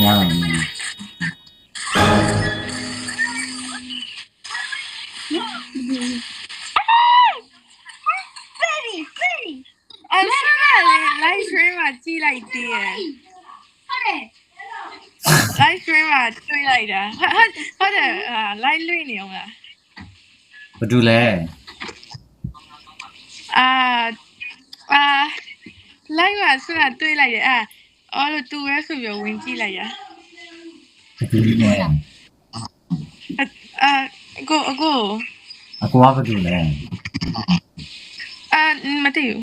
Yeah. I'm sorry, live stream မှာကြည့်လိုက်သေးရယ်live stream မှာတွေ့လိုက်တာဟုတ်တယ်live လွှင့်နေအောင်လား ဘာတူလဲ live မှာဆိုတာတွေ့လိုက်တယ်အော်လို့သူပဲဆိုပြီးဝင်ကြည့်လိုက်ရ ဘာတူလဲ အကို အကိုကဘာတူလဲ မသိဘူး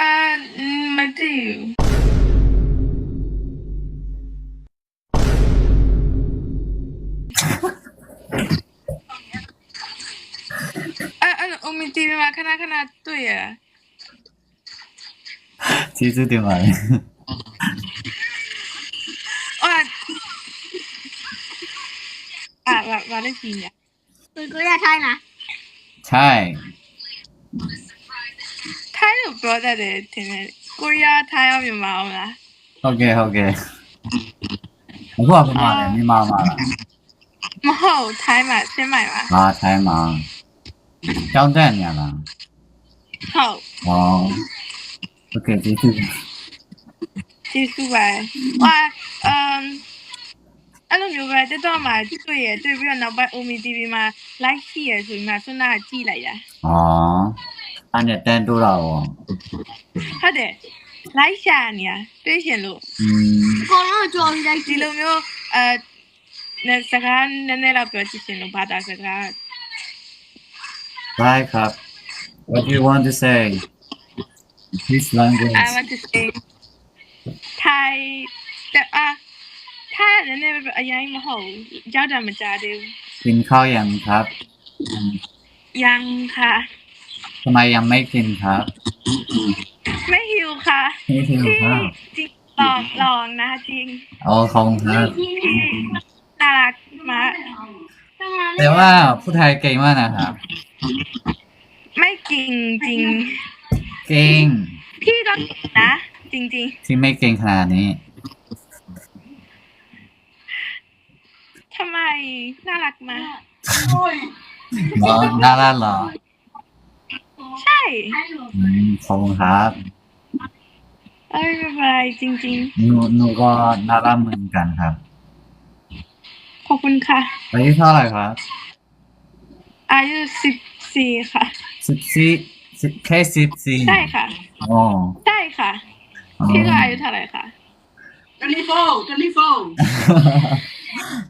မသိဘူးအမတီဗီမှာခဏတွေ့ရ ကျေးဇူးတင်ပါတယ် ဘာလဲကြီးညာ ကိုရထိုင်းလား ထိုင်း ထိုင်းလို့ပြောတတ်တယ်တင်တယ်ကိုရီးယားထိုင်းအောင်မြန်မာအောင်လား ဟုတ်ကဲ့အခုကဘာမှလဲမြန်မာမှာလား မဟုတ်ထိုင်းမှာရှင်းမိုင်ပါ ဟာထိုင်းမှာကြောင်းတက်နေရလား ဟုတ် ဟောโอเคကျေးဇူး ကျေးဇူးပါအဲ့လိုမျိုးပဲတက်တော့မှတွေ့ပြီးတော့နောက်ပိုင်း OMI TV မှာ live ရှိရဆိုပြီးမှဆွမ်းနာကြည့်လိုက်တာ อ๋อအဲ့နဲ့တန်းတိုးတာရော ဟုတ်တယ် live ရှာနေရတွေ့ရှင်လို့ ကိုတော့ကြော်ပြီးလိုက် ဒီလိုမျိုးစကားနည်းနည်းတော့ပြောကြည့်ရှင်လို့ဘာသာစကား Right ครับ What do you want to say This language I want to say Thai ถ้าနည်းနည်းအရင်မဟုတ်ရောက်တာမကြသေးဘူး กินข้าวยังครับ ยังค่ะ ทำไมยังไม่กินครับ ไม่หิวค่ะ ไม่หิวครับ จริงลองนะจริง อ๋อขอบคุณครับ พี่น่ารักมาก แต่ว่าผู้ไทยเก่งมากนะครับ ไม่จริงจริง เก่ง พี่ก็นะจริง ที่ไม่เก่งขนาดนี้ ๆทำไมน่ารักมาก เหรอน่ารักเหรอ ใช่ ขอบคุณครับ ไม่เป็นไรจริง หนูก็น่ารักเหมือนกันครับ ๆขอบคุณค่ะ อายุเท่าไหร่ครับ อายุ14ค่ะ 14แค่14 ใช่ค่ะ อ๋อ ใช่ค่ะพี่ก็อายุเท่าไหร่คะ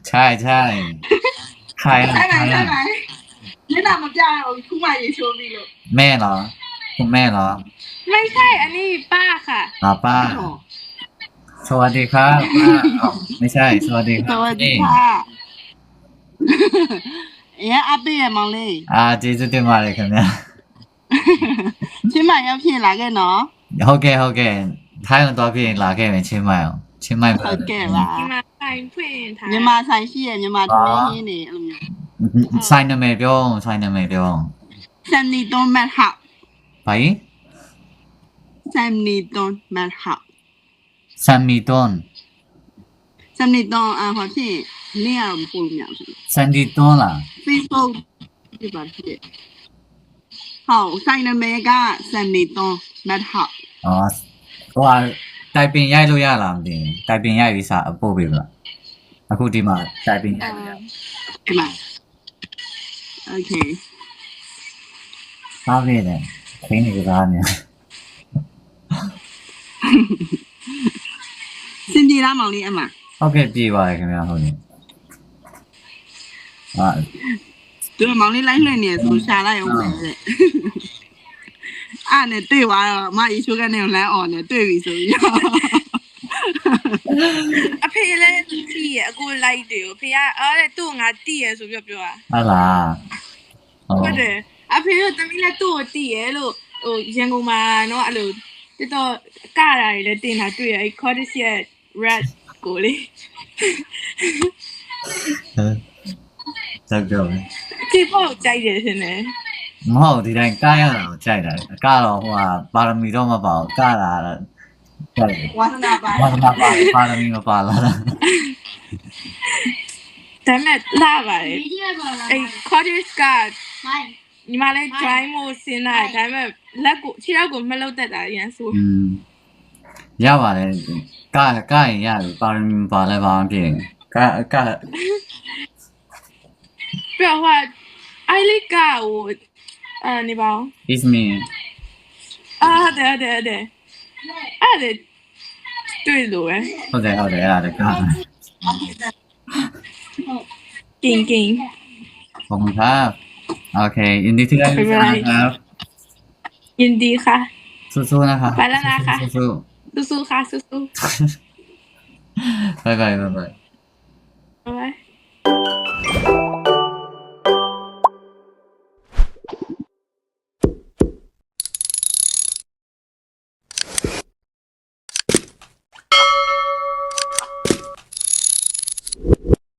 ใช่ใช่ใครล่ะ ใช่ไหม ใคร ใช่ ล่ะ ไหมแนะนำมาจ้าเราคู่ใหม่โชว์ดีเลย แม่เหรอคุณแม่เหรอ ไม่ใช่อันนี้ป้าค่ะ ป้า สวัสดีครับป้าอ้าวไม่ใช่ สวัสดีค ส รับ วัสดี นี่ ค่ะเอ๊ะอาเป้มองเลย ကျေးဇူးတင်ပါတယ်ခင်ဗျာ ချင်းမိုင်ရောက်ဖြစ်လာခဲ့နော် ဟုတ်ကဲ့ထိုင်းတော့ပြင်လာခဲ့မယ်ချင်းမိုင်အောင်ချင်းမိုင် ဟုတ်ကဲ့ပါ ဒီမှာဆိုင်ဖွင့်ထား မြန်မာဆိုင်ရှိရမြန်မာတူရင်းဟင်းနေအဲ့လိုမျိုး ဆိုင်နာမည်ပြောဆိုင်နာမည်ပြော ဆမ်နီတွန်မတ်ဟောက် ဘာကြီး ဆမ်နီတွန်မတ်ဟောက် ဆမ်မီတွန် ဆမ်နီတွန်ဟောဖြစ်နေရမပို့လို့မရဘူး ဆန်ဒီတွန်လား Facebook ပြပါဖြစ်ဟောဆိုင်နာမည်ကဆမ်နီတွန်မတ်ဟောက် อ๋อဟိုတိုင်ပင်ရိုက်လို့ရလားမသိဘူးတိုင်ပင်ရိုက်ပြီးစားအပို့ပြီလားအခုဒီမှာတိုင်ပင်ရိုက်လို့ရ ဒီမှာโอเค စားပြီလေခင်းနေကြတာเนี่ย စင်ပြေလားမောင်လေးအမ ဟုတ်ကဲ့ပြေးပါတယ်ခင်ဗျာဟုတ်ကဲ့အာ သူမောင်လေးလိုက်လွှင့်နေဆိုရှာလိုက်အောင်ပဲတဲ့အဲ့နဲ့တွေ့သွားတော့မအီချိုးကနေလမ်းအော်နဲ့တွေ့ပြီဆိုပြီး အဖေလည်းတီးရအကိုလိုက်တယ်အဖေကသူ့ငါတီးရဆိုပြီးပြောတာ ဟုတ်လားဟုတ် ဟုတ်တယ်အဖေတို့တမီးလည်းသူ့ကိုတီးရလို့ဟိုရန်ကုန်မှာနော်အဲ့လိုတော်တော်ကတာတွေလည်းတင်တာတွေ့ရအဲ့ Cordis ရဲ့ red ကိုလေ ဆက်ပြောမယ် ဒီပေါ့ကြိုက်တယ်ရှင်တယ် မဟုတ်ဒီတိုင်းကားရတာကိုကြိုက်တာကတော့ဟိုပါရမီတော့မပါဘူးကားတာကြိုက်တယ် ဝါသနာပါ ဘာမှမပါပါရမီမပါလား ဒါပေမဲ့လာပါတယ် ဒီရက်ပါလား အဲ့ cottage က မိုင်း ညီမလေး join မို့စဉ်းစားတယ်ဒါပေမဲ့လက်ကိုခြေထောက်ကိုမလှုပ်တတ်တာအရင်ဆို ရပါတယ်ကရင်ရတယ်ပါရမီပါလဲပါမဖြစ်က ပြီးတော့ဟိုအိုင်လီကဟိုနေပါဦး is me ဟုတ်တယ်အဲ့ဒါတွေ့လို့ပဲ ဟုတ်တယ်အဲ့ဒါလည်းက ကင်းကင်း ขอบคุณครับโอเคยินดีที่ได้รู้จักนะครับ ยินดีค่ะ สู้ๆนะครับ ไปแล้วนะคะ สู้ สู้ๆค่ะสู้ ๆบ๊ายบาย ๆบ๊ายบาย